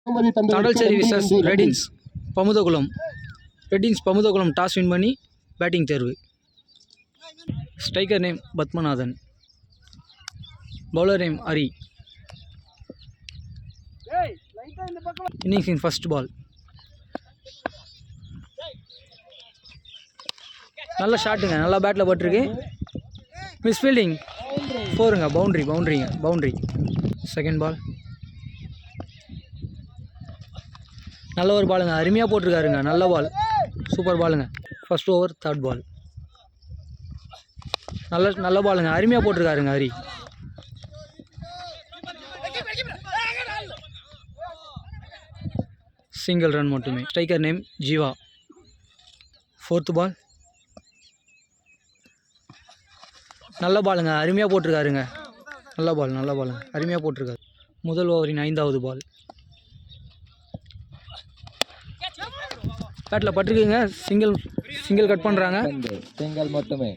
தடல்சேரி versus ரெடின்ஸ் பமுதகுளம். ரெடின்ஸ் Pamudhakulam toss win பண்ணி பேட்டிங் தேர்வு. Striker name Padmanathan. Bowler name Hari. Innings in first ball. நல்ல ஷாட்டுங்க, நல்லா பேட்டில் பட்டிருக்கு. மிஸ் ஃபீல்டிங், ஃபோருங்க, பவுண்ட்ரி. Second ball. நல்ல ஒரு பாலுங்க, அருமையாக போட்டிருக்காருங்க, நல்ல பால், சூப்பர் பாலுங்க. First over third ball. நல்ல பாலுங்க, அருமையாக போட்டிருக்காருங்க ஹரி. சிங்கிள் ரன் மட்டுமே. Striker name Jeeva. Fourth ball. நல்ல பாலுங்க, அருமையாக போட்டிருக்காருங்க, நல்ல பாலுங்க, அருமையாக போட்டிருக்காரு. முதல் ஓவரின் 5வது பால். பேட்டில் பட்டிருக்குங்க, சிங்கிள் கட் பண்ணுறாங்க. சிங்கிள் மட்டுமே.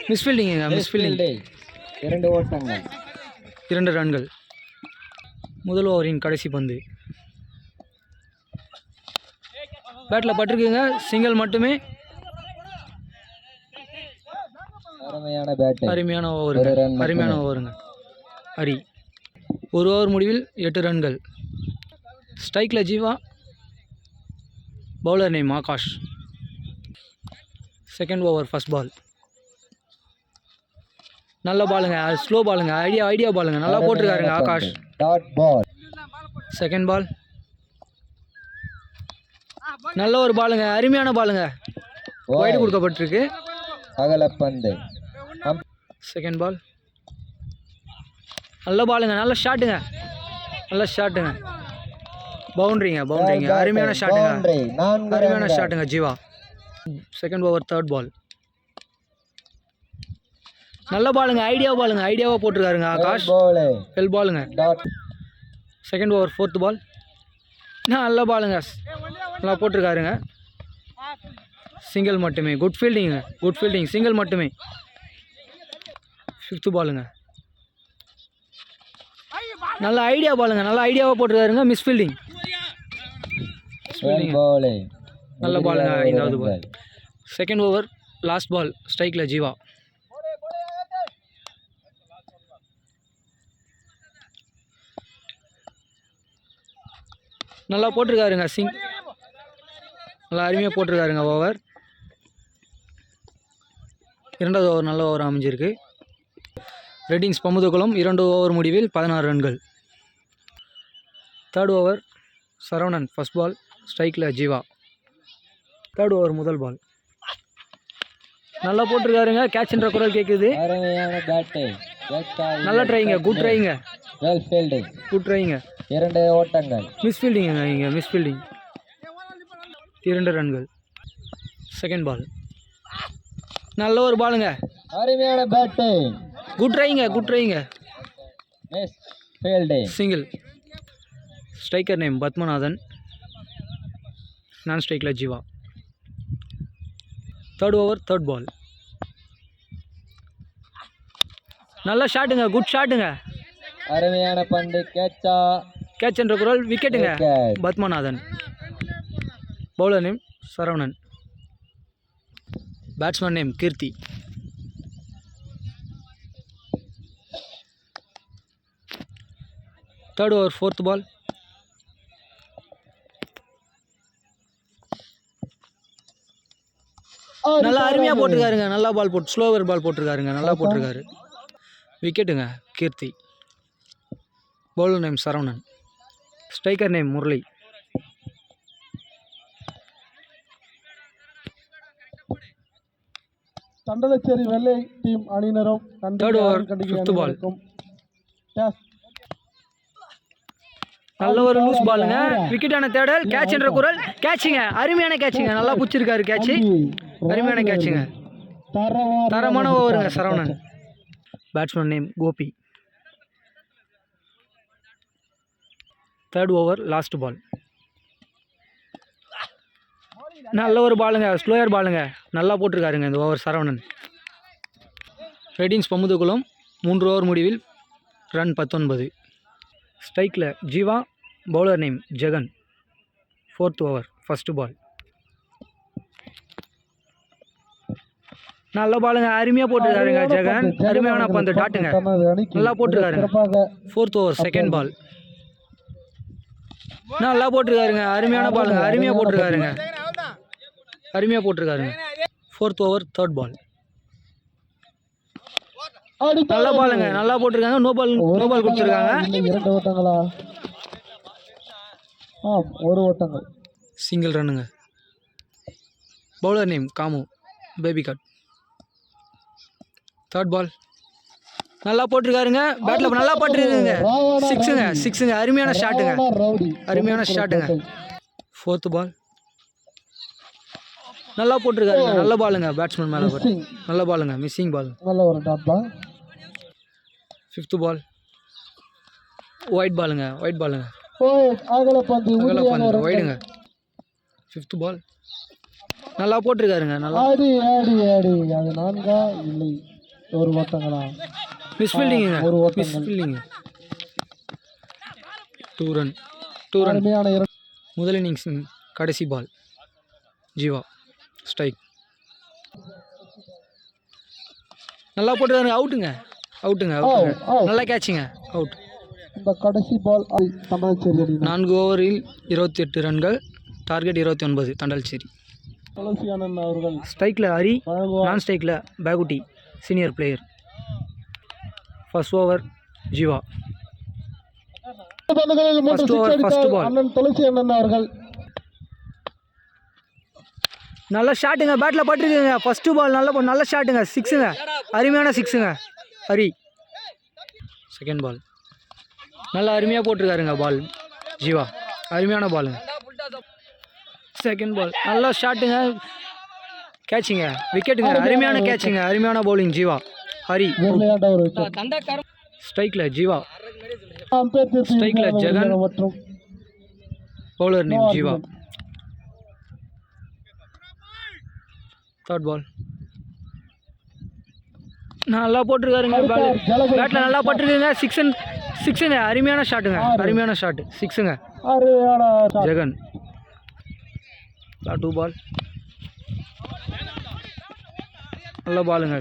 மிஸ் ஃபீல்டிங் 2 ஓட்டங்கள், 2 ரன்கள். முதல் ஓவரின் கடைசி பந்து. பேட்டில் பட்டிருக்குங்க, சிங்கிள் மட்டுமே. அருமையான ஓவருங்க ஹரி. ஒரு ஓவர் முடிவில் 8 ரன்கள். ஸ்ட்ரைக்கில் Jeeva. Bowler name Akash. Second over first ball. நல்ல பாலுங்க, ஸ்லோ பாலுங்க, ஐடியா பாலுங்க, நல்லா போட்டிருக்காருங்க ஆகாஷ். Second ball. நல்ல ஒரு பாலுங்க, அருமையான பாலுங்க, வைடு கொடுக்கப்பட்டிருக்கு. Second ball. நல்ல பாலுங்க, நல்ல ஷாட்டுங்க, பவுண்டரிங்க, அருமையான ஷாட்டுங்க Jeeva. Second over third ball. நல்ல பாலுங்க, ஐடியாவாக போட்டிருக்காருங்க ஆகாஷ். வெல் பாலுங்க. Second over fourth ball. நல்ல பாலுங்க, நல்லா போட்டிருக்காருங்க. சிங்கிள் மட்டுமே. குட் ஃபீல்டிங், சிங்கிள் மட்டுமே. ஃபிஃப்த் பாலுங்க. நல்ல ஐடியாவாக போட்டிருக்காருங்க. Miss fielding. நல்ல பாலுங்க, 5வது ball. Second over last ball. ஸ்ட்ரைக்கில் ஜீவா. நல்லா போட்டிருக்காருங்க, நல்லா அருமையாக போட்டிருக்காருங்க ஓவர். 2வது ஓவர் நல்ல ஓவர் அமைஞ்சிருக்கு. ரெடின்ஸ் பமுதகுளம் 2 ஓவர் முடிவில் 16 ரன்கள். Third over Saravanan. First ball. ஸ்ட்ரைக்கில் ஜீவா. தேர்ட் ஓவர் முதல் பால். நல்லா போட்டிருக்காருங்க, கேட்ச்ன்ற குரல் கேட்குது. நல்ல ட்ரைங்க, குட் ட்ரைங்க, குட் ட்ரைங்க. 2 ஓட்டங்கள். Miss fielding. 2 ரன்கள். Second ball. நல்ல ஒரு பாலுங்க, அருமையான பேட்டிங். குட் ட்ரைங்க. Single. Striker name Padmanathan. Non ஸ்ட்ரைக்கில் Jeeva. Third over third ball. நல்ல ஷாட்டுங்க, குட் ஷாட்டுங்க, அருமையான பந்து. கேட்ச் என்ற குரல். விக்கெட்டுங்க, Padmanathan. Bowler name Saravanan. Batsman name Keerthi. Third over fourth ball. நல்லா அருமையாக போட்டிருக்காருங்க, நல்லா ஸ்லோவர் பால் போட்டிருக்காருங்க, நல்லா போட்டிருக்காரு. விக்கெட்டுங்க, Keerthi. Bowler name Saravanan. Striker name Murali. Thandalacheri வெள்ளை டீம் அணியினரும் தேர்ட் ஓவர் ஃபிஃப்த் பால். நல்ல ஒரு லூஸ் பாலுங்க, விக்கெட்டான தேடல். கேட்ச் என்ற குரல். கேட்சுங்க, அருமையான கேட்சுங்க, நல்லா பிடிச்சிருக்காரு கேட்ச், அருமையான கேட்சுங்க, தரமான ஓவருங்க Saravanan. Batsman name Gopi. Third over last ball. நல்ல ஒரு பாலுங்க, ஸ்லோயர் பாலுங்க, நல்லா போட்டிருக்காருங்க இந்த ஓவர் சரவணன். ரெடின்ஸ் பமுதகுளம் 3 ஓவர் முடிவில் ரன் 19. ஸ்ட்ரைக்கில் Jeeva. Bowler name Jegan. 4th over first ball. நல்ல பாலுங்க, அருமையாக போட்டிருக்காருங்க ஜெகன். அருமையான பந்து, டாட்டுங்க, நல்லா போட்டிருக்காருங்க. 4th over second ball. நல்லா போட்டிருக்காருங்க, அருமையான பாலுங்க, அருமையாக போட்டிருக்காருங்க, அருமையாக போட்டிருக்காருங்க. 4th over third ball. நல்ல பாலுங்க, நல்லா போட்டிருக்காங்க. நோ பால் கொடுத்துருக்காங்க. 2 ஓட்டங்களா? ஒரு ஓட்டங்கள். சிங்கிள் ரன்னுங்க. பவுலர் நேம் காமு, பேபி கட். Third ball. நல்லா போட்டிருக்காருங்க, பேட்டில் நல்லா போட்டிருக்குங்க. சிக்ஸுங்க, அருமையான ஷாட்டுங்க, அருமையான ஷாட்டுங்க. 4th பால். நல்லா போட்டிருக்காருங்க, நல்ல பாலுங்க, பேட்ஸ்மேன் மேலே போட்டு நல்ல பாலுங்க, மிஸ்ஸிங் பால். நல்ல ஒரு டாட் பால். 5th பால். ஒயிட் பாலுங்க, அகல பந்து ஒயிடுங்க. 5th பால். நல்லா போட்டிருக்காருங்க, நல்லா. ஆடி அது 4 இல்லை, ஒரு ஓட்டங்களா? மிஸ்ஃபீல்டிங்க, ஒரு ஓட்டம். மிஸ்ஃபீல்டிங்க. 2 ரன். அருமையான முதல் இன்னிங்ஸ் கடைசி பால். ஜீவா ஸ்ட்ரைக். நல்லா போட்டுருக்காருங்க, அவுட்டுங்க. நல்லா கேட்சுங்க, அவுட். இந்த கடைசி பால் தண்டல்சேரி அணி. 4 ஓவரில் 28 ரன்கள், டார்கெட் 29. தண்டல்சேரி. துளசி அண்ணன் அவர்கள் ஸ்ட்ரைக்கில் ஹரி, நான் ஸ்ட்ரைக்கில் Bekutti, senior player. First over Jeeva. First over first ball. அண்ணன் துளசி அண்ணன் அவர்கள் நல்ல ஷாட்டுங்க, பேட்டில் பட்டிருக்குங்க. ஃபர்ஸ்ட் பால் நல்ல ஷாட்டுங்க, சிக்ஸுங்க, அருமையான சிக்ஸுங்க ஹரி. Second ball. நல்லா அருமையாக போட்டிருக்காருங்க பால் ஜீவா, அருமையான பாலுங்க. Second ball. நல்லா ஷாட்டுங்க, கேட்சுங்க, விக்கெட்டுங்க, அருமையான கேட்சுங்க, அருமையான பவுலிங் ஜீவா. ஹரி. ஸ்ட்ரைக்கில் ஜீவா, ஸ்ட்ரைக்கில் Jegan, bowler name Jeeva. Third ball. நல்லா போட்டிருக்காருங்க, பேட்டில் நல்லா போட்டிருக்குங்க. சிக்ஸுங்க, அருமையான ஷாட்டுங்க, அருமையான ஷாட்டு, சிக்ஸுங்க. ஜெகன். 2 பால். நல்ல பாலுங்க,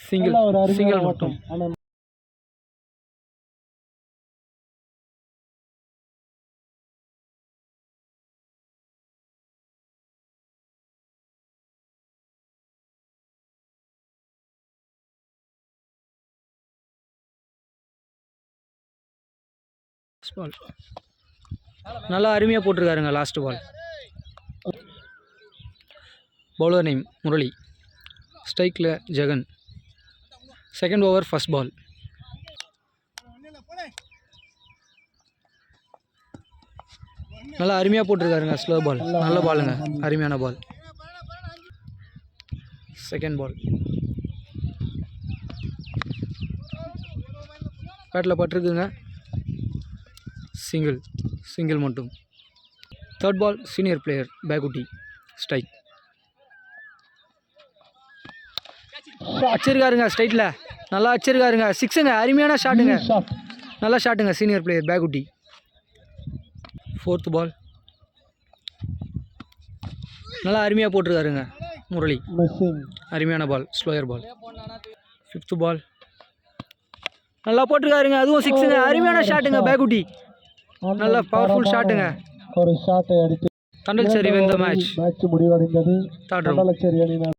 சிங்கிள் மட்டும். பால். நல்லா அருமையாக போட்டிருக்காருங்க last ball. Bowler name Murali. ஸ்ட்ரைக்கில் Jegan. Second over first ball. நல்லா அருமையாக போட்டிருக்காருங்க ஸ்லோ பால், நல்ல பாலுங்க, அருமையான பால். Second ball. பேட்டில் பட்டிருக்குங்க, சிங்கிள் மட்டும். Third ball senior player Bekutti, strike. அடிச்சிருக்காருங்க ஸ்ட்ரைட்டில், நல்லா அடிச்சிருக்காருங்க, சிக்ஸுங்க, அருமையான ஷாட்டுங்க, நல்லா ஷாட்டுங்க, சீனியர் பிளேயர் பேகுட்டி. 4th பால். நல்லா அருமையாக போட்டிருக்காருங்க முரளி, அருமையான பால், ஸ்லோயர் பால். 5th பால். நல்லா போட்டிருக்காருங்க, அதுவும் சிக்ஸுங்க, அருமையான ஷாட்டுங்க பேகுட்டி, நல்ல பவர்ஃபுல் ஷாட்டுங்க. ஒரு ஷாட்டை அடித்து தண்டல்சேரி win the match. மேட்ச் முடிவடைந்தது. Third round. தண்டல்சேரி அணியினர்